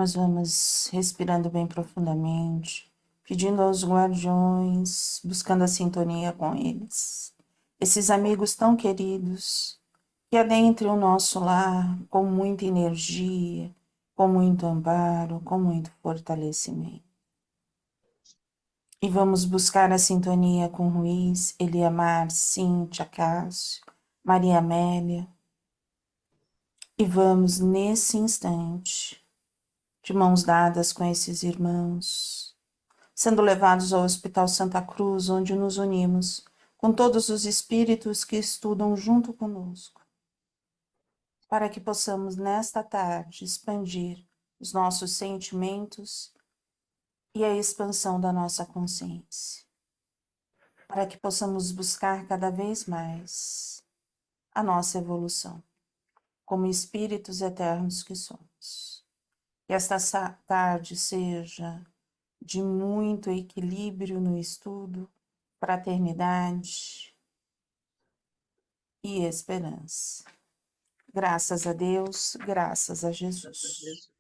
Nós vamos respirando bem profundamente, pedindo aos guardiões, buscando a sintonia com eles. Esses amigos tão queridos que adentrem o nosso lar com muita energia, com muito amparo, com muito fortalecimento. E vamos buscar a sintonia com Ruiz, Eliamar, Cíntia, Cássio, Maria Amélia. E vamos, nesse instante, de mãos dadas com esses irmãos, sendo levados ao Hospital Santa Cruz, onde nos unimos com todos os espíritos que estudam junto conosco, para que possamos, nesta tarde, expandir os nossos sentimentos e a expansão da nossa consciência, para que possamos buscar cada vez mais a nossa evolução, como espíritos eternos que somos. Que esta tarde seja de muito equilíbrio no estudo, fraternidade e esperança. Graças a Deus, graças a Jesus.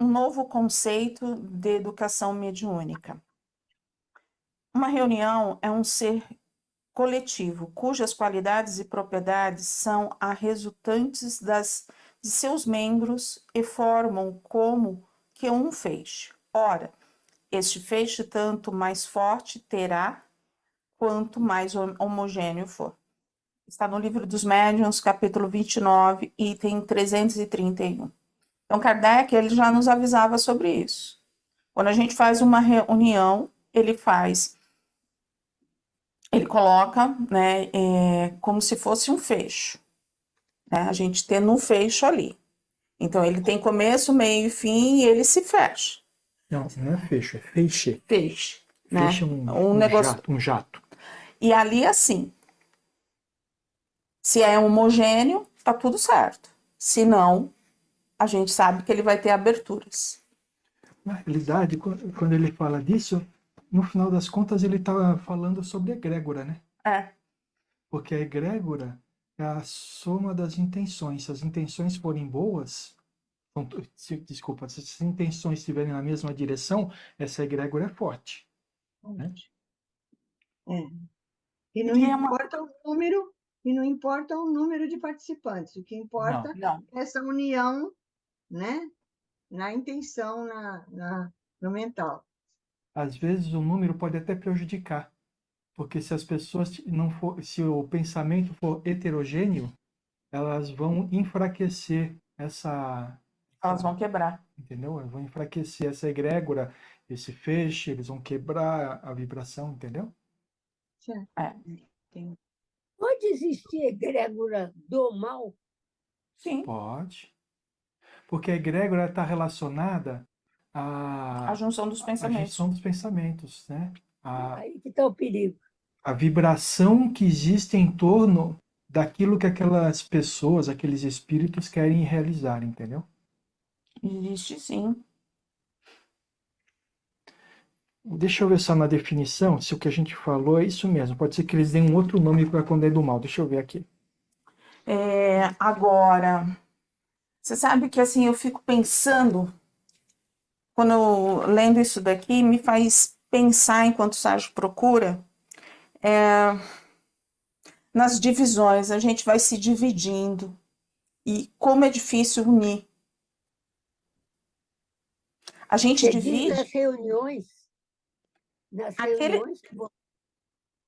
Um novo conceito de educação mediúnica. Uma reunião é um ser coletivo, cujas qualidades e propriedades são as resultantes de seus membros e formam como que um feixe. Ora, este feixe tanto mais forte terá, quanto mais homogêneo for. Está no Livro dos Médiuns, capítulo 29, item 331. Então, Kardec, ele já nos avisava sobre isso. Quando a gente faz uma reunião, ele coloca, né, como se fosse um fecho, né? A gente tendo um fecho ali. Então, ele tem começo, meio e fim, e ele se fecha. Não, não é fecho, é feixe. Feixe, né? Feixe é um negócio... jato. E ali, assim, se é homogêneo, tá tudo certo. Se não, a gente sabe que ele vai ter aberturas. Na realidade, quando ele fala disso, no final das contas ele está falando sobre egrégora, né? É. Porque a egrégora é a soma das intenções. Se as intenções forem boas, desculpa, se as intenções estiverem na mesma direção, essa egrégora é forte. Né? É. E não importa o número, e não importa o número de participantes. O que importa é essa união, né? Na intenção, no mental. Às vezes o número pode até prejudicar, porque se as pessoas não for, se o pensamento for heterogêneo, elas vão enfraquecer Elas vão quebrar. Entendeu? Elas vão enfraquecer essa egrégora, esse feixe, eles vão quebrar a vibração, entendeu? É. Pode existir egrégora do mal? Sim. Pode. Porque a egrégora está relacionada à junção dos pensamentos. A junção dos pensamentos, né? Aí que está o perigo. A vibração que existe em torno daquilo que aquelas pessoas, aqueles espíritos querem realizar, entendeu? Existe sim. Deixa eu ver só na definição se o que a gente falou é isso mesmo. Pode ser que eles deem um outro nome para quando é do mal. Deixa eu ver aqui. Agora, você sabe que assim eu fico pensando, quando eu lendo isso daqui, me faz pensar, enquanto o Sérgio procura, nas divisões. A gente vai se dividindo e como é difícil unir. A gente divide. Nas reuniões.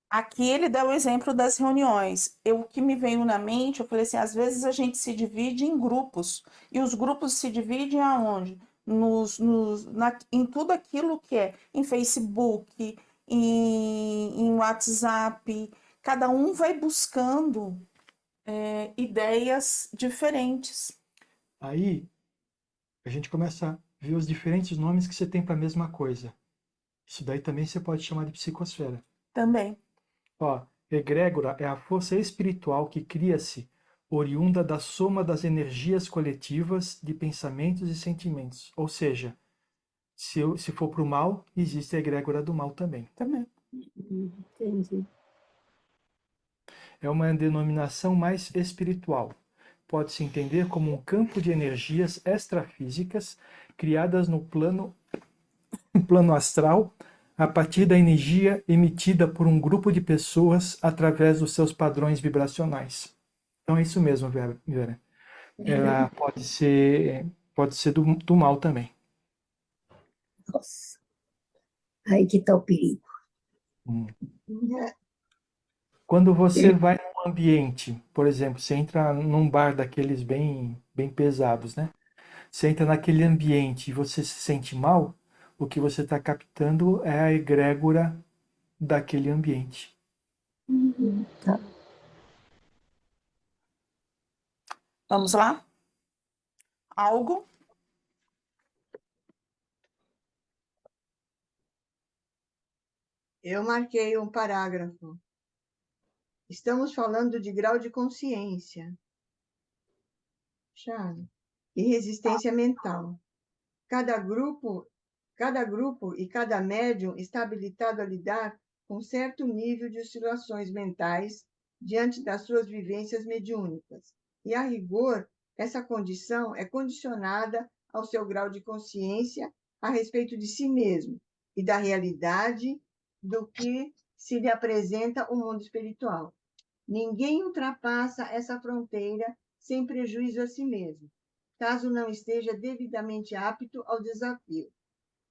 Aqui ele dá o exemplo das reuniões. O que me veio na mente, eu falei assim, às vezes a gente se divide em grupos. E os grupos se dividem aonde? Em tudo aquilo que é em Facebook, em WhatsApp. Cada um vai buscando ideias diferentes. Aí a gente começa a ver os diferentes nomes que você tem para a mesma coisa. Isso daí também você pode chamar de psicosfera. Também. Ó, egrégora é a força espiritual que cria-se oriunda da soma das energias coletivas de pensamentos e sentimentos. Ou seja, se for para o mal, existe a egrégora do mal também. Também. Entendi. É uma denominação mais espiritual. Pode-se entender como um campo de energias extrafísicas criadas no plano astral a partir da energia emitida por um grupo de pessoas através dos seus padrões vibracionais. Então é isso mesmo, Vera. Ela pode ser do mal também. Nossa, aí que está o perigo. Quando você vai num ambiente, por exemplo, você entra num bar daqueles bem pesados, né? Você entra naquele ambiente e você se sente mal, o que você está captando é a egrégora daquele ambiente. Tá. Vamos lá? Algo? Eu marquei um parágrafo. Estamos falando de grau de consciência, chave, e resistência mental. Cada grupo e cada médium está habilitado a lidar com certo nível de oscilações mentais diante das suas vivências mediúnicas. E, a rigor, essa condição é condicionada ao seu grau de consciência a respeito de si mesmo e da realidade do que se lhe apresenta o mundo espiritual. Ninguém ultrapassa essa fronteira sem prejuízo a si mesmo, caso não esteja devidamente apto ao desafio.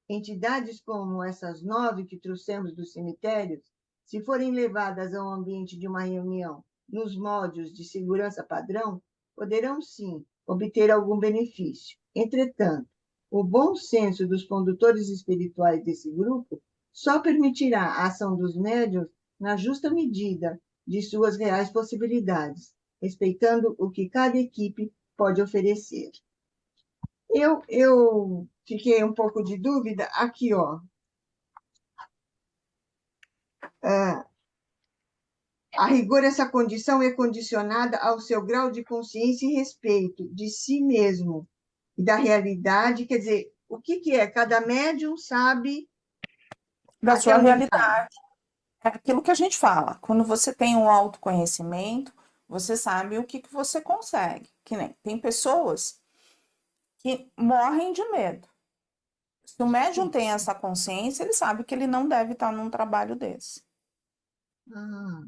Entidades como essas 9 que trouxemos dos cemitérios, se forem levadas ao ambiente de uma reunião nos moldes de segurança padrão, poderão sim obter algum benefício. Entretanto, o bom senso dos condutores espirituais desse grupo só permitirá a ação dos médiuns na justa medida de suas reais possibilidades, respeitando o que cada equipe pode oferecer. Eu fiquei um pouco de dúvida aqui, ó. A rigor, essa condição é condicionada ao seu grau de consciência e respeito de si mesmo e da realidade. Quer dizer, o que é? Cada médium sabe Da até sua onde realidade. É aquilo que a gente fala. Quando você tem um autoconhecimento, você sabe o que você consegue. Que nem tem pessoas que morrem de medo. Se o médium tem essa consciência, ele sabe que ele não deve estar num trabalho desse. Ah,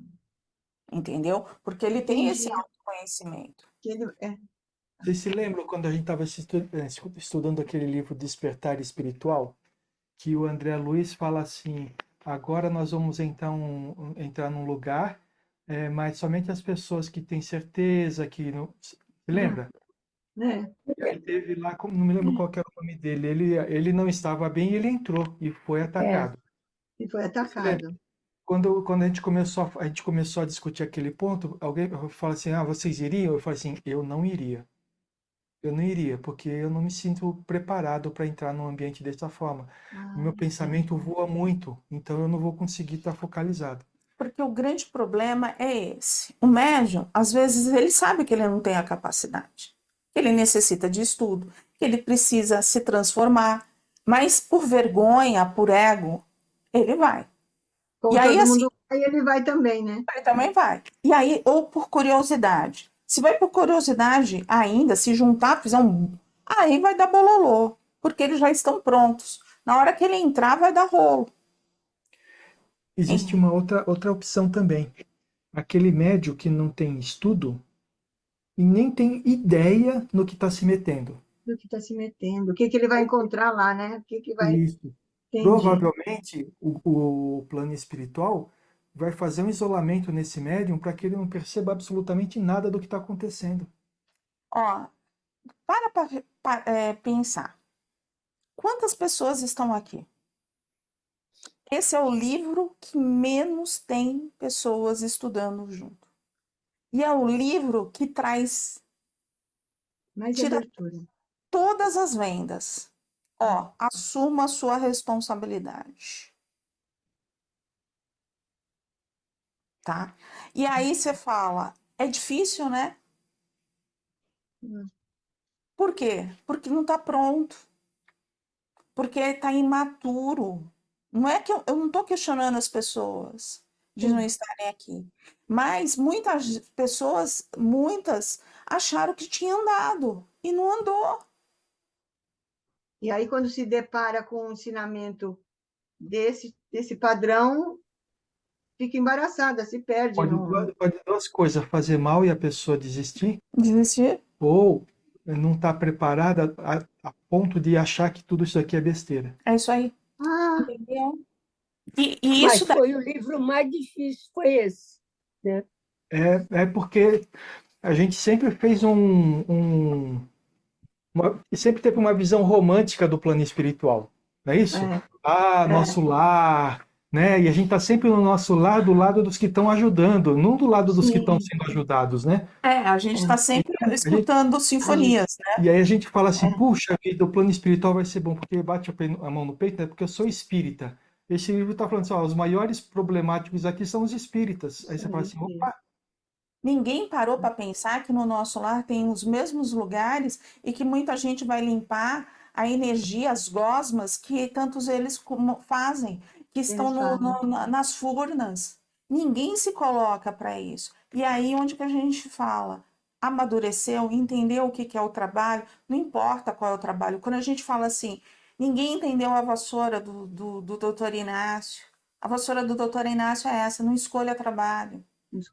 Entendeu? Porque ele tem esse autoconhecimento. Vocês se lembram quando a gente estava estudando aquele livro Despertar Espiritual? Que o André Luiz fala assim: agora nós vamos então entrar num lugar, mas somente as pessoas que têm certeza que. Não... Se lembra? Ele teve lá, não me lembro qual que era o nome dele. Ele não estava bem e ele entrou e foi atacado. E foi atacado. Quando a gente começou a discutir aquele ponto, alguém fala assim: ah, vocês iriam? Eu falei assim: eu não iria. Eu não iria, porque eu não me sinto preparado para entrar num ambiente dessa forma. O meu pensamento voa muito, então eu não vou conseguir estar focalizado. Porque o grande problema é esse. O médium, às vezes, ele sabe que ele não tem a capacidade, que ele necessita de estudo, que ele precisa se transformar, mas por vergonha, por ego, ele vai. Como e aí, todo assim, mundo vai, ele vai também, né? Ele também vai. E aí, ou por curiosidade. Se vai por curiosidade ainda, se juntar, fizer um. Aí vai dar bololô, porque eles já estão prontos. Na hora que ele entrar, vai dar rolo. Existe uma outra opção também. Aquele médium que não tem estudo e nem tem ideia no que está se metendo. Do que está se metendo. O que ele vai encontrar lá, né? O que vai. Isso. Entendi. Provavelmente o plano espiritual vai fazer um isolamento nesse médium para que ele não perceba absolutamente nada do que está acontecendo. Ó, para pensar. Quantas pessoas estão aqui? Esse é o livro que menos tem pessoas estudando junto. E é o livro que traz. Mais Tira abertura. todas as vendas. Ó, assuma a sua responsabilidade. Tá? E aí você fala, é difícil, né? Por quê? Porque não está pronto. Porque está imaturo. Não é que eu não estou questionando as pessoas de não estarem aqui. Mas muitas pessoas, muitas, acharam que tinha andado e não andou. E aí, quando se depara com um ensinamento desse padrão, fica embaraçada, se perde. Pode duas coisas, fazer mal e a pessoa desistir, Desistir? ou não estar preparada a ponto de achar que tudo isso aqui é besteira. É isso aí. Ah, Entendeu? E Mas isso foi o livro mais difícil, foi esse, né? É porque a gente sempre fez sempre teve uma visão romântica do plano espiritual, não é isso? Nosso lar, né? E a gente está sempre no nosso lar, do lado dos que estão ajudando, não do lado dos que estão sim. sendo ajudados, né? a gente está sempre escutando sinfonias, né? E aí a gente fala assim, puxa vida, o plano espiritual vai ser bom, porque bate a mão no peito, né? Porque eu sou espírita. Esse livro está falando assim, ó, os maiores problemáticos aqui são os espíritas. Aí você fala assim, opa, Ninguém parou para pensar que no nosso lar tem os mesmos lugares e que muita gente vai limpar a energia, as gosmas que tantos eles fazem, que estão nas furnas. Ninguém se coloca para isso. E aí onde que a gente fala? Amadureceu, entendeu o que que é o trabalho, não importa qual é o trabalho. Quando a gente fala assim, ninguém entendeu a vassoura do doutor Inácio. A vassoura do doutor Inácio é essa, não escolha trabalho.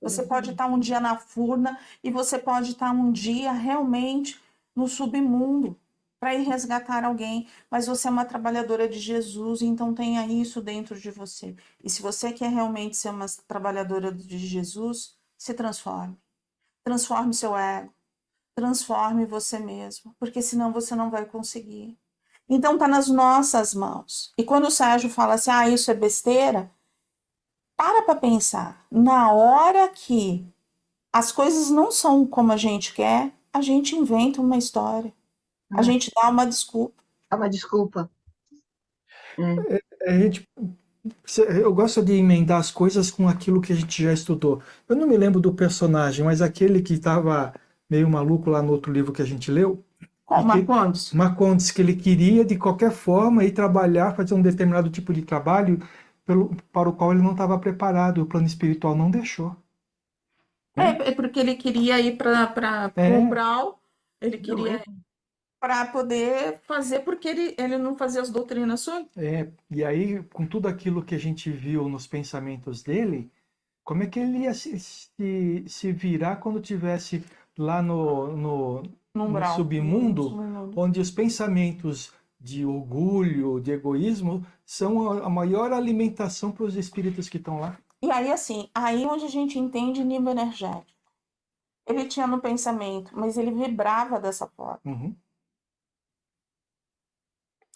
Você pode estar um dia na furna e você pode estar um dia realmente no submundo para ir resgatar alguém, mas você é uma trabalhadora de Jesus, então tenha isso dentro de você. E se você quer realmente ser uma trabalhadora de Jesus, se transforme. Transforme seu ego, transforme você mesmo, porque senão você não vai conseguir. Então está nas nossas mãos. E quando o Sérgio fala assim, isso é besteira, para pensar. Na hora que as coisas não são como a gente quer, a gente inventa uma história. A gente dá uma desculpa. Dá uma desculpa. Eu gosto de emendar as coisas com aquilo que a gente já estudou. Eu não me lembro do personagem, mas aquele que estava meio maluco lá no outro livro que a gente leu. Qual Marcondes? Marcondes, que ele queria de qualquer forma ir trabalhar, fazer um determinado tipo de trabalho para o qual ele não estava preparado. O plano espiritual não deixou. É porque ele queria ir para o umbral, ele queria para poder fazer, porque ele não fazia as doutrinações. E aí, com tudo aquilo que a gente viu nos pensamentos dele, como é que ele ia se virar quando tivesse lá no submundo, onde os pensamentos de orgulho, de egoísmo, são a maior alimentação para os espíritos que estão lá? E aí, assim, aí onde a gente entende nível energético. Ele tinha no pensamento, mas ele vibrava dessa forma. Uhum.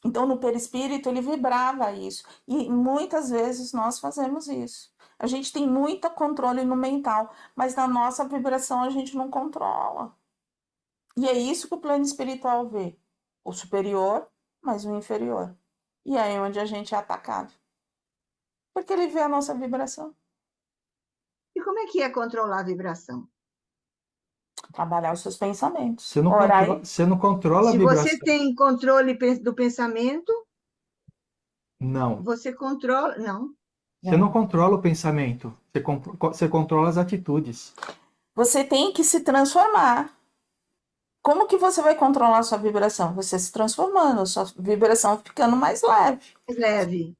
Então, no perispírito, ele vibrava isso. E muitas vezes nós fazemos isso. A gente tem muito controle no mental, mas na nossa vibração a gente não controla. E é isso que o plano espiritual vê. O superior, mas o inferior. E aí é onde a gente é atacado. Porque ele vê a nossa vibração. E como é controlar a vibração? Trabalhar os seus pensamentos. Você não controla a vibração. Se você tem controle do pensamento, não. Você controla. Não. Você não controla o pensamento. Você controla as atitudes. Você tem que se transformar. Como que você vai controlar a sua vibração? Você se transformando, a sua vibração ficando mais leve. Mais leve.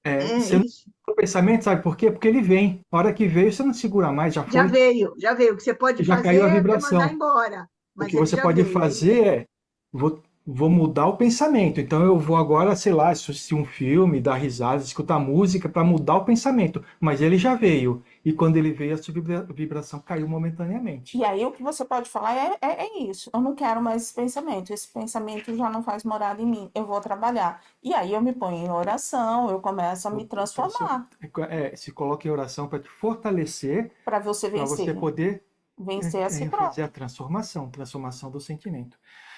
Você não controla o pensamento, sabe por quê? Porque ele vem. A hora que veio, você não segura mais, já foi. Já veio. O que você pode já fazer caiu a vibração. É mandar embora. Mas o que você pode fazer é, vou mudar o pensamento. Então eu vou agora, sei lá, assistir um filme, dar risada, escutar música para mudar o pensamento. Mas ele já veio. E quando ele veio, a sua vibração caiu momentaneamente. E aí o que você pode falar é isso. Eu não quero mais esse pensamento. Esse pensamento já não faz morada em mim. Eu vou trabalhar. E aí eu me ponho em oração, eu começo a me transformar. Se coloca em oração para te fortalecer. Para você vencer. Para você poder vencer a si próprio. fazer a transformação do sentimento.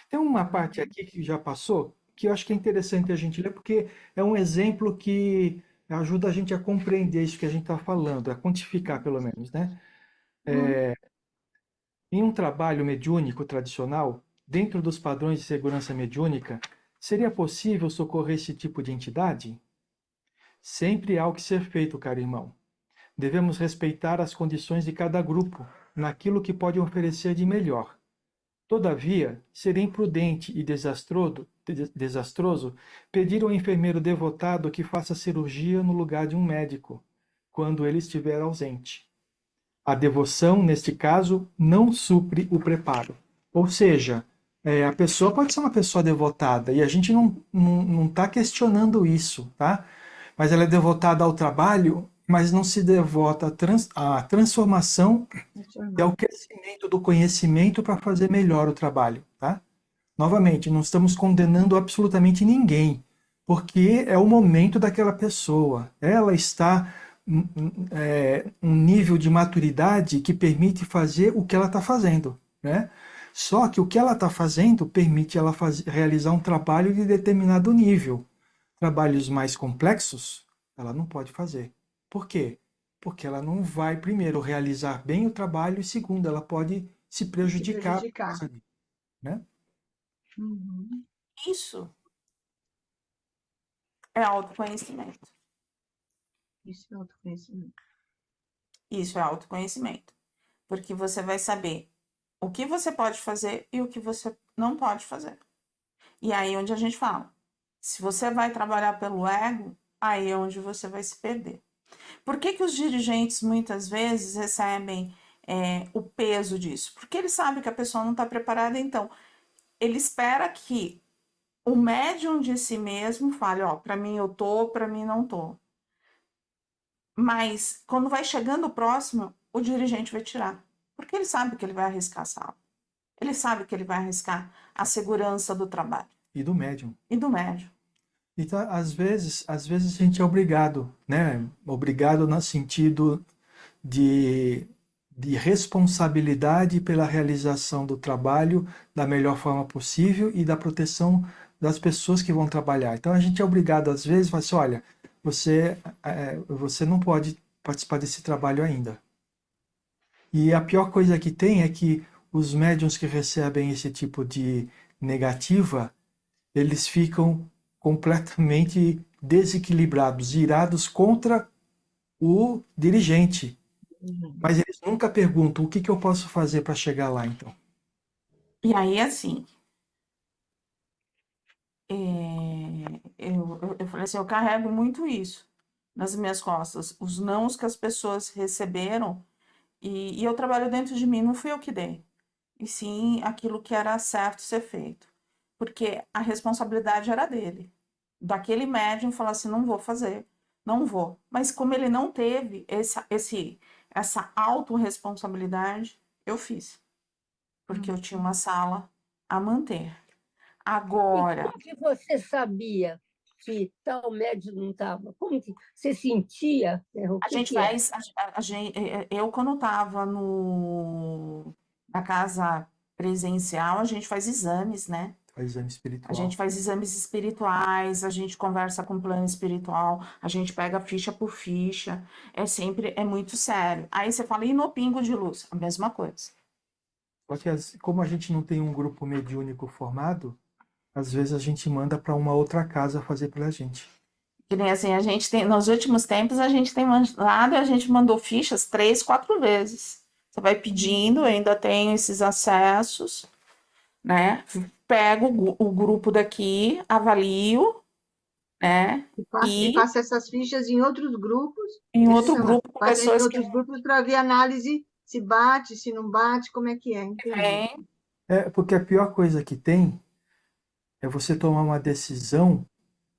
Tem uma parte aqui que já passou, que eu acho que é interessante a gente ler, porque é um exemplo que ajuda a gente a compreender isso que a gente está falando, a quantificar pelo menos, né? Em um trabalho mediúnico tradicional, dentro dos padrões de segurança mediúnica, seria possível socorrer esse tipo de entidade? Sempre há o que ser feito, caro irmão. Devemos respeitar as condições de cada grupo, naquilo que pode oferecer de melhor. Todavia, seria imprudente e desastroso desastroso, pedir ao enfermeiro devotado que faça cirurgia no lugar de um médico, quando ele estiver ausente. A devoção, neste caso, não supre o preparo. Ou seja, a pessoa pode ser uma pessoa devotada, e a gente não está questionando isso, tá? Mas ela é devotada ao trabalho, mas não se devota à transformação e ao crescimento do conhecimento para fazer melhor o trabalho, tá? Novamente, não estamos condenando absolutamente ninguém, porque é o momento daquela pessoa. Ela está um nível de maturidade que permite fazer o que ela está fazendo, né? Só que o que ela está fazendo permite ela realizar um trabalho de determinado nível. Trabalhos mais complexos, ela não pode fazer. Por quê? Porque ela não vai, primeiro, realizar bem o trabalho e, segundo, ela pode se prejudicar. Né? Uhum. Isso é autoconhecimento. Isso é autoconhecimento. Isso é autoconhecimento. Porque você vai saber o que você pode fazer e o que você não pode fazer. E aí é onde a gente fala. Se você vai trabalhar pelo ego, aí é onde você vai se perder. Por que os dirigentes muitas vezes recebem o peso disso? Porque ele sabe que a pessoa não está preparada, então ele espera que o médium de si mesmo fale, ó, para mim eu tô, para mim não tô. Mas quando vai chegando o próximo, o dirigente vai tirar. Porque ele sabe que ele vai arriscar a sala. Ele sabe que ele vai arriscar a segurança do trabalho. E do médium. E do médium. Então, às vezes a gente é obrigado, né? Obrigado no sentido de responsabilidade pela realização do trabalho da melhor forma possível e da proteção das pessoas que vão trabalhar. Então, a gente é obrigado, às vezes, a falar assim, olha, você não pode participar desse trabalho ainda. E a pior coisa que tem é que os médiuns que recebem esse tipo de negativa, eles ficam completamente desequilibrados, irados contra o dirigente. Mas eles nunca perguntam o que eu posso fazer para chegar lá, então. E aí, assim, eu falei assim, eu carrego muito isso nas minhas costas. Os nãos que as pessoas receberam, e eu trabalho dentro de mim, não fui eu que dei. E sim aquilo que era certo ser feito. Porque a responsabilidade era dele. Daquele médium falar assim, não vou fazer, não vou. Mas como ele não teve essa autorresponsabilidade, eu fiz. Porque eu tinha uma sala a manter. Agora... E como que você sabia que tal médium não estava? Como que você sentia? O A que gente que é? faz... Eu, quando estava na casa presencial, a gente faz exames, né? Faz exame A espiritual. gente faz exames espirituais, a gente conversa com o plano espiritual, a gente pega ficha por ficha, é muito sério. Aí você fala, e no pingo de luz? A mesma coisa. Só que como a gente não tem um grupo mediúnico formado, às vezes a gente manda para uma outra casa fazer pela gente. Que nem assim, a gente tem, nos últimos tempos, a gente tem mandado, a gente mandou fichas 3, 4 vezes. Você vai pedindo, eu ainda tenho esses acessos, né? Pego o grupo daqui, avalio, né? E passa essas fichas em outros grupos. Em outro grupo com Passa em pessoas outros grupos para ver análise se bate, se não bate, como é que é. Entendi. Porque a pior coisa que tem é você tomar uma decisão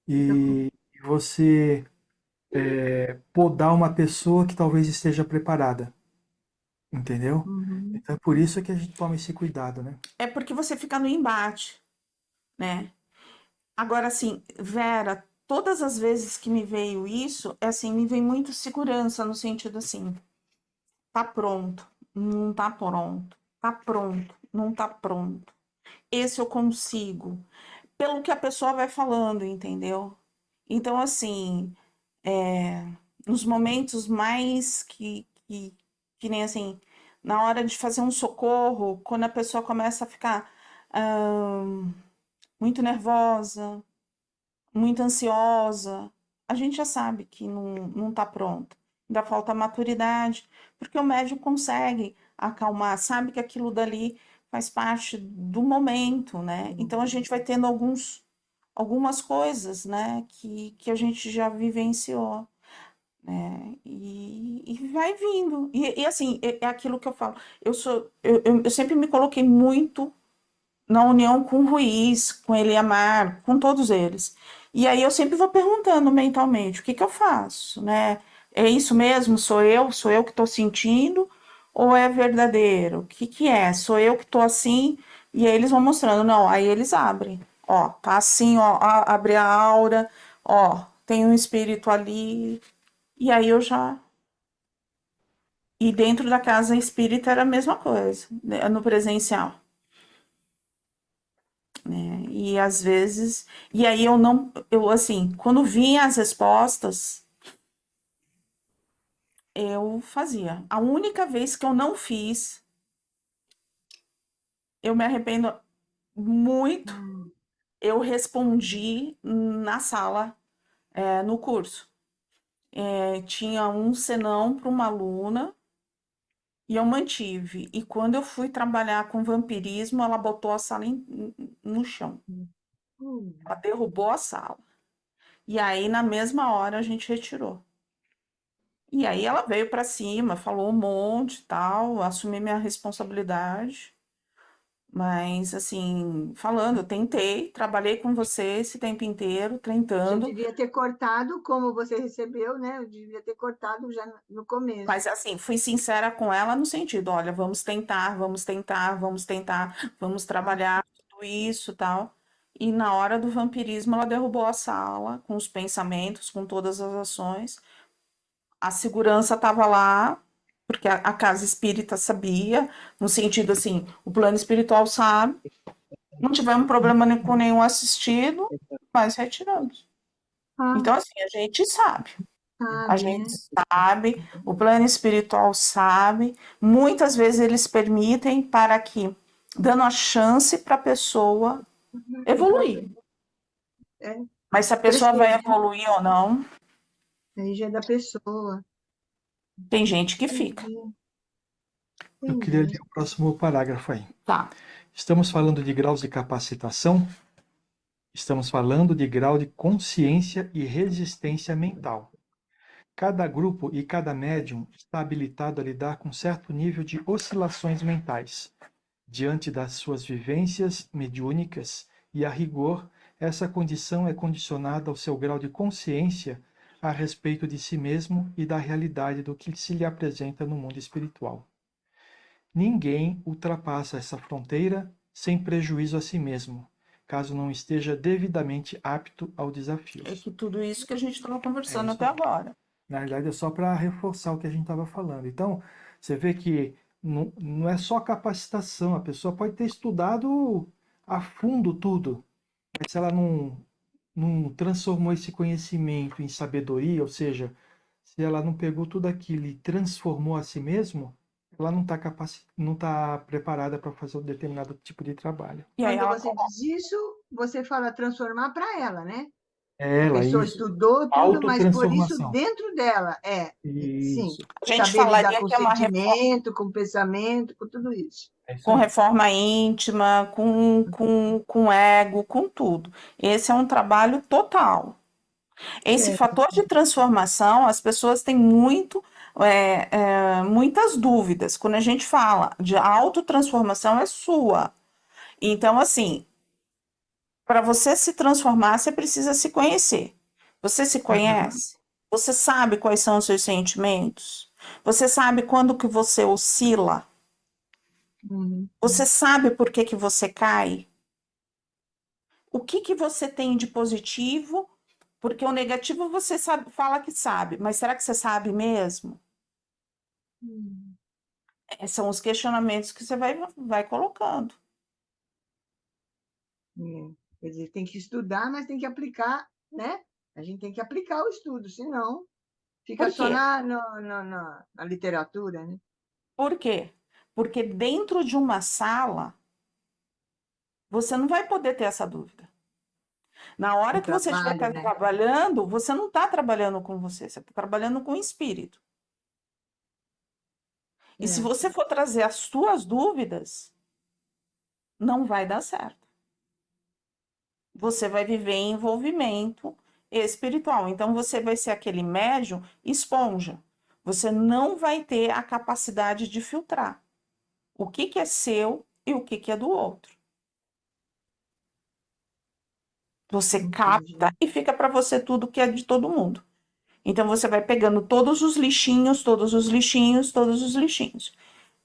e você podar uma pessoa que talvez esteja preparada. Entendeu? Uhum. Então é por isso que a gente toma esse cuidado, né? É porque você fica no embate, né? Agora, assim, Vera, todas as vezes que me veio isso, assim, me vem muito segurança no sentido assim, tá pronto, não tá pronto, tá pronto, não tá pronto. Esse eu consigo, pelo que a pessoa vai falando, entendeu? Então, assim, nos momentos mais que nem assim, na hora de fazer um socorro, quando a pessoa começa a ficar muito nervosa, muito ansiosa, a gente já sabe que não tá pronto. Ainda falta maturidade, porque o médium consegue acalmar, sabe que aquilo dali faz parte do momento, né? Então a gente vai tendo alguns algumas coisas, né, que a gente já vivenciou, né, e vai vindo. E assim, é aquilo que eu falo, eu sempre me coloquei muito na união com o Ruiz, com Eliamar, com todos eles. E aí eu sempre vou perguntando mentalmente, o que que eu faço, né? É isso mesmo? Sou eu que estou sentindo? Ou é verdadeiro? O que que é? Sou eu que estou assim? E aí eles vão mostrando, não, aí eles abrem. Ó, tá assim, ó, abre a aura, ó, tem um espírito ali. E aí eu já. E dentro da casa espírita era a mesma coisa, né, no presencial. Né? E às vezes, e aí eu não, eu assim, quando vinha as respostas, eu fazia. A única vez que eu não fiz, eu me arrependo muito, eu respondi na sala, no curso. Tinha um senão para uma aluna e eu mantive. E quando eu fui trabalhar com vampirismo, ela botou a sala no chão. Ela derrubou a sala. E aí, na mesma hora, a gente retirou. E aí ela veio para cima, falou um monte e tal, assumi minha responsabilidade. Mas, assim, falando, eu tentei, trabalhei com você esse tempo inteiro, Você tentando. devia ter cortado como você recebeu, né? Eu devia ter cortado já no começo. Mas, assim, fui sincera com ela no sentido: olha, vamos tentar, vamos tentar, vamos tentar, vamos trabalhar tudo isso tal. E na hora do vampirismo, ela derrubou a sala com os pensamentos, com todas as ações. A segurança estava lá, porque a casa espírita sabia, no sentido assim, o plano espiritual sabe, não tivemos problema com nenhum assistido, mas retiramos. Ah, Então, assim, a sabe, gente né? sabe, o plano espiritual sabe, muitas vezes eles permitem para que, dando a chance para a pessoa evoluir. É, Mas se a pessoa crescer, vai né? evoluir ou não, Aí já é da pessoa. tem gente que fica. Entendi, Eu queria entendi. ler o próximo parágrafo aí. Tá. Estamos falando de graus de capacitação, estamos falando de grau de consciência e resistência mental. Cada grupo e cada médium está habilitado a lidar com certo nível de oscilações mentais. Diante das suas vivências mediúnicas, e a rigor, essa condição é condicionada ao seu grau de consciência a respeito de si mesmo e da realidade do que se lhe apresenta no mundo espiritual. Ninguém ultrapassa essa fronteira sem prejuízo a si mesmo, caso não esteja devidamente apto ao desafio. É que tudo isso que a gente estava É conversando isso até aí. agora. Na realidade, é só para reforçar o que a gente estava falando. Então, você vê que não é só capacitação, a pessoa pode ter estudado a fundo tudo, mas se ela não transformou esse conhecimento em sabedoria, ou seja, se ela não pegou tudo aquilo e transformou a si mesmo, ela não tá preparada para fazer um determinado tipo de trabalho. E aí Quando ela você coloca. diz isso, você fala transformar para ela, né? É A ela, pessoa isso. estudou tudo, mas por isso Autotransformação. dentro dela, sim, Isso. A gente saber lidar falaria com que é uma reforma, sentimento, com pensamento, com tudo isso. É isso com aí. reforma íntima, com ego, com tudo. Esse é um trabalho total. Esse É, fator de transformação, as pessoas têm muitas dúvidas. Quando a gente fala de autotransformação, é sua. Então, assim, para você se transformar, você precisa se conhecer. Você se conhece? Você sabe quais são os seus sentimentos? Você sabe quando que você oscila? uhum, Você sabe por que que você cai? O que que você tem de positivo? Porque o negativo você sabe, fala que sabe, mas será que você sabe mesmo? uhum. São os questionamentos que você vai colocando. É. Quer dizer, tem que estudar, mas tem que aplicar, né? A gente tem que aplicar o estudo, senão fica Por só quê? na literatura, né? Por quê? Porque dentro de uma sala, você não vai poder ter essa dúvida. Na hora O que você estiver trabalho, né? trabalhando, você não está trabalhando com você está trabalhando com o espírito. E se É. você for trazer as suas dúvidas, não vai dar certo. você vai viver em envolvimento espiritual. Então, você vai ser aquele médium esponja. Você não vai ter a capacidade de filtrar o que é seu e o que é do outro. Você capta e fica para você tudo que é de todo mundo. Então, você vai pegando todos os lixinhos, todos os lixinhos, todos os lixinhos.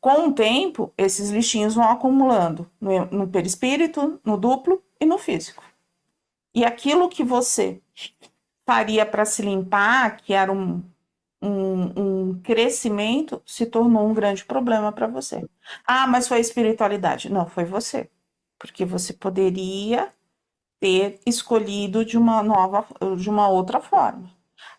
Com o tempo, esses lixinhos vão acumulando no perispírito, no duplo e no físico. E aquilo que você faria para se limpar, que era um crescimento, se tornou um grande problema para você. Ah, mas foi a espiritualidade. Não, foi você. Porque você poderia ter escolhido de uma outra forma.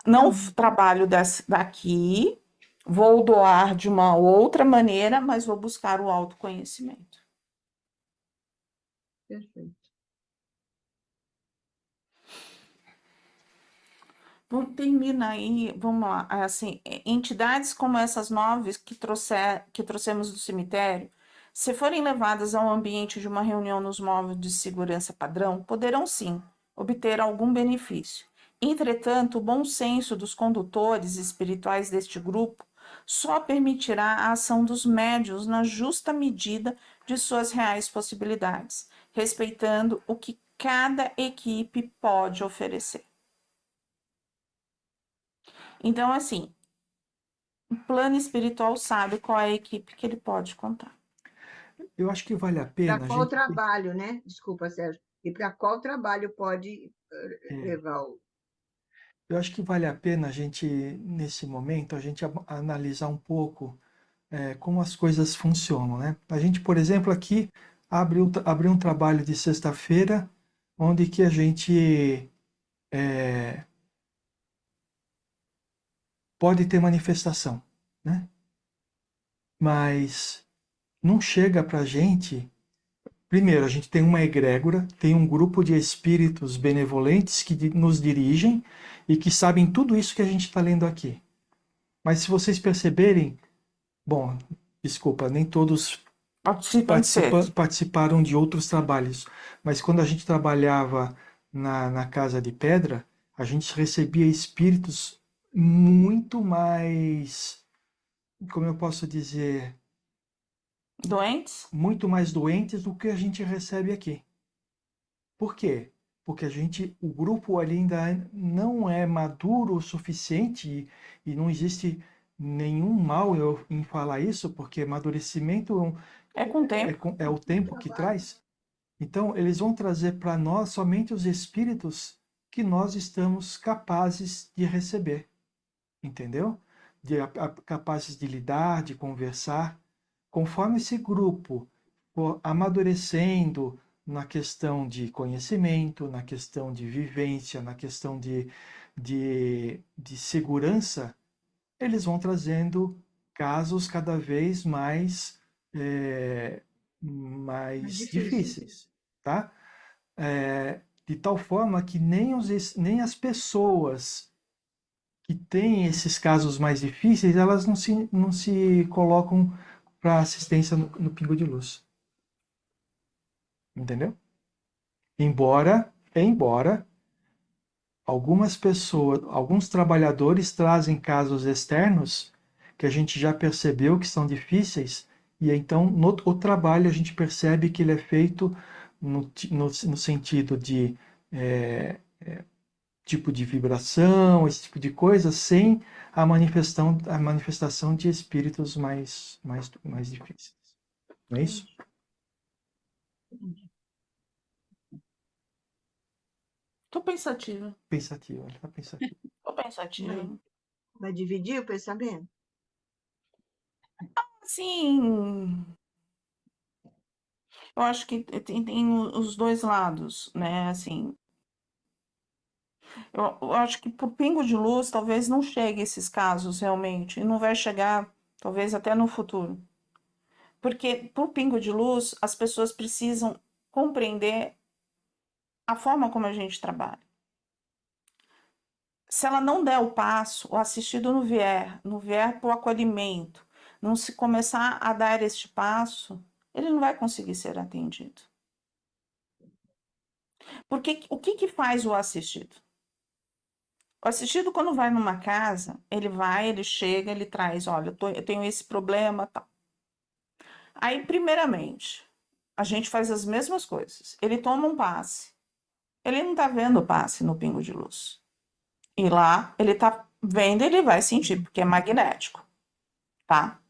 Não trabalho daqui, vou doar de uma outra maneira, mas vou buscar o autoconhecimento. Perfeito. Termina aí, vamos lá, assim, entidades como essas 9 que trouxemos do cemitério, se forem levadas ao ambiente de uma reunião nos móveis de segurança padrão, poderão sim obter algum benefício. Entretanto, o bom senso dos condutores espirituais deste grupo só permitirá a ação dos médiuns na justa medida de suas reais possibilidades, respeitando o que cada equipe pode oferecer. Então, assim, o plano espiritual sabe qual é a equipe que ele pode contar. Eu acho que vale a pena Para a qual gente... trabalho, né? Desculpa, Sérgio. E para qual trabalho pode levar o... Eu acho que vale a pena a gente, nesse momento, a gente analisar um pouco como as coisas funcionam, né? A gente, por exemplo, aqui abriu um trabalho de sexta-feira, onde que a gente pode ter manifestação, né? Mas não chega para a gente... Primeiro, a gente tem uma egrégora, tem um grupo de espíritos benevolentes que nos dirigem e que sabem tudo isso que a gente está lendo aqui. Mas se vocês perceberem, bom, desculpa, nem todos participaram de outros trabalhos, mas quando a gente trabalhava na Casa de Pedra, a gente recebia espíritos muito mais, como eu posso dizer, Doentes? muito mais doentes do que a gente recebe aqui. Por quê? Porque o grupo ali ainda não é maduro o suficiente e não existe nenhum mal em falar isso, porque amadurecimento É com o tempo. é o tempo que traz. Então, eles vão trazer para nós somente os espíritos que nós estamos capazes de receber, entendeu? Capazes de lidar, de conversar. Conforme esse grupo for amadurecendo na questão de conhecimento, na questão de vivência, na questão de segurança, eles vão trazendo casos cada vez mais, mais difíceis, tá? De tal forma que nem as pessoas que têm esses casos mais difíceis, elas não se colocam para assistência no Pingo de Luz. Entendeu? Embora algumas pessoas, alguns trabalhadores trazem casos externos que a gente já percebeu que são difíceis, e então o trabalho a gente percebe que ele é feito no sentido de tipo de vibração, esse tipo de coisa, sem a manifestação de espíritos mais difíceis. Não é isso? Tô pensativa. Pensativa, ele está pensativa. Tô pensativa. Vai dividir o pensamento? Sim, eu acho que tem os dois lados, né? Assim, eu acho que por pingo de luz talvez não chegue esses casos realmente, e não vai chegar talvez até no futuro. Porque por pingo de luz as pessoas precisam compreender a forma como a gente trabalha. Se ela não der o passo, o assistido não vier para o acolhimento, não se começar a dar este passo, ele não vai conseguir ser atendido. Porque o que faz o assistido? O assistido, quando vai numa casa, ele chega, ele traz, olha, eu tenho esse problema, tal. Aí, primeiramente, a gente faz as mesmas coisas. Ele toma um passe. Ele não está vendo o passe no pingo de luz. E lá, ele está vendo, ele vai sentir, porque é magnético, tá?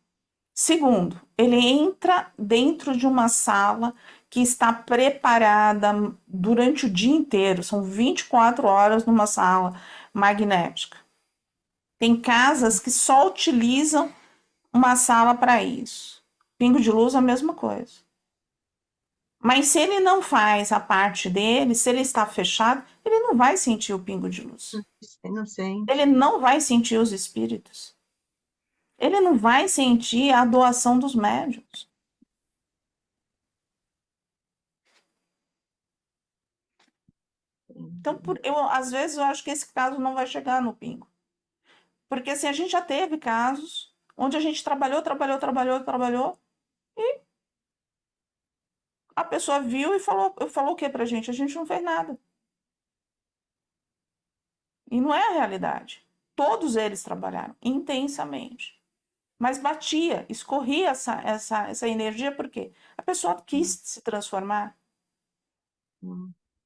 Segundo, ele entra dentro de uma sala que está preparada durante o dia inteiro. São 24 horas numa sala magnética. Tem casas que só utilizam uma sala para isso. Pingo de luz é a mesma coisa. Mas se ele não faz a parte dele, se ele está fechado, ele não vai sentir o pingo de luz. Não sei. Ele não vai sentir os espíritos. Ele não vai sentir a doação dos médiuns. Então, às vezes, eu acho que esse caso não vai chegar no pingo. Porque assim, a gente já teve casos onde a gente trabalhou, e a pessoa viu e falou o que pra gente? A gente não fez nada. E não é a realidade. Todos eles trabalharam intensamente. Mas batia, escorria essa energia, porque a pessoa quis se transformar.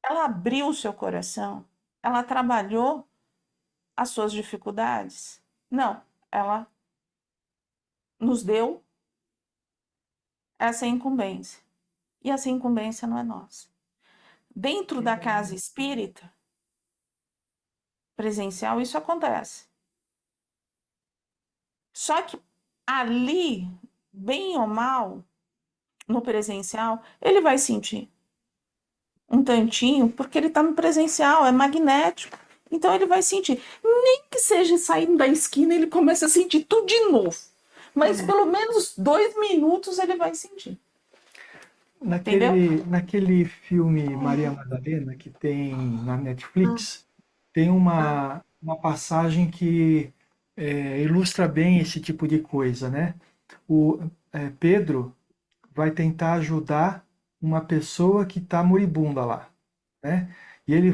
Ela abriu o seu coração, ela trabalhou as suas dificuldades. Não, ela nos deu essa incumbência. E essa incumbência não é nossa. Dentro da casa espírita presencial, isso acontece. Só que ali, bem ou mal, no presencial, ele vai sentir um tantinho, porque ele está no presencial, é magnético. Então ele vai sentir. Nem que seja saindo da esquina, ele começa a sentir tudo de novo. Mas pelo menos 2 minutos ele vai sentir. Naquele filme Maria Madalena, que tem na Netflix, tem uma passagem que ilustra bem esse tipo de coisa, né? O Pedro vai tentar ajudar uma pessoa que está moribunda lá, né? E ele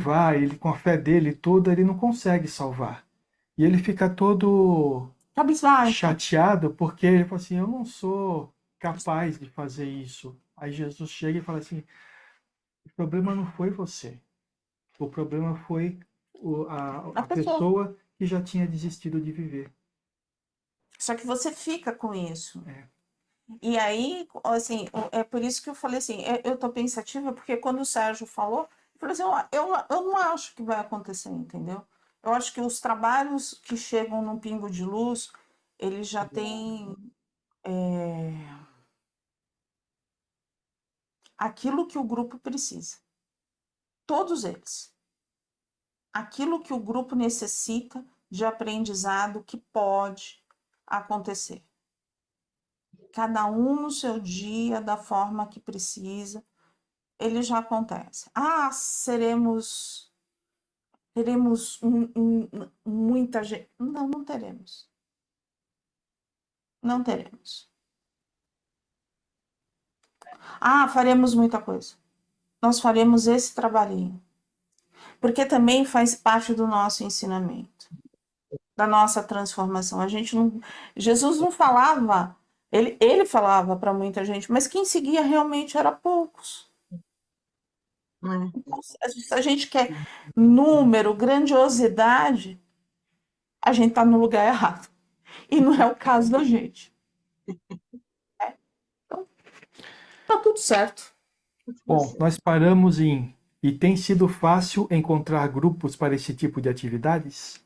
com a fé dele toda, ele não consegue salvar. E ele fica todo chateado, porque ele fala assim, eu não sou capaz de fazer isso. Aí Jesus chega e fala assim, o problema não foi você. O problema foi a pessoa que já tinha desistido de viver. Só que você fica com isso. E aí, assim, é por isso que eu falei assim, eu tô pensativa, porque quando o Sérgio falou, eu falei assim, eu não acho que vai acontecer, entendeu? Eu acho que os trabalhos que chegam no pingo de luz, eles já têm aquilo que o grupo precisa. Todos eles. Aquilo que o grupo necessita de aprendizado que pode acontecer. Cada um no seu dia, da forma que precisa, ele já acontece. Teremos muita gente. Não, não teremos. Não teremos. Faremos muita coisa. Nós faremos esse trabalhinho. Porque também faz parte do nosso ensinamento, da nossa transformação. Jesus não falava, ele falava para muita gente, mas quem seguia realmente era poucos. Então, se a gente quer número, grandiosidade, a gente está no lugar errado. E não é o caso da gente. Então, tá tudo certo. Bom, nós paramos e tem sido fácil encontrar grupos para esse tipo de atividades?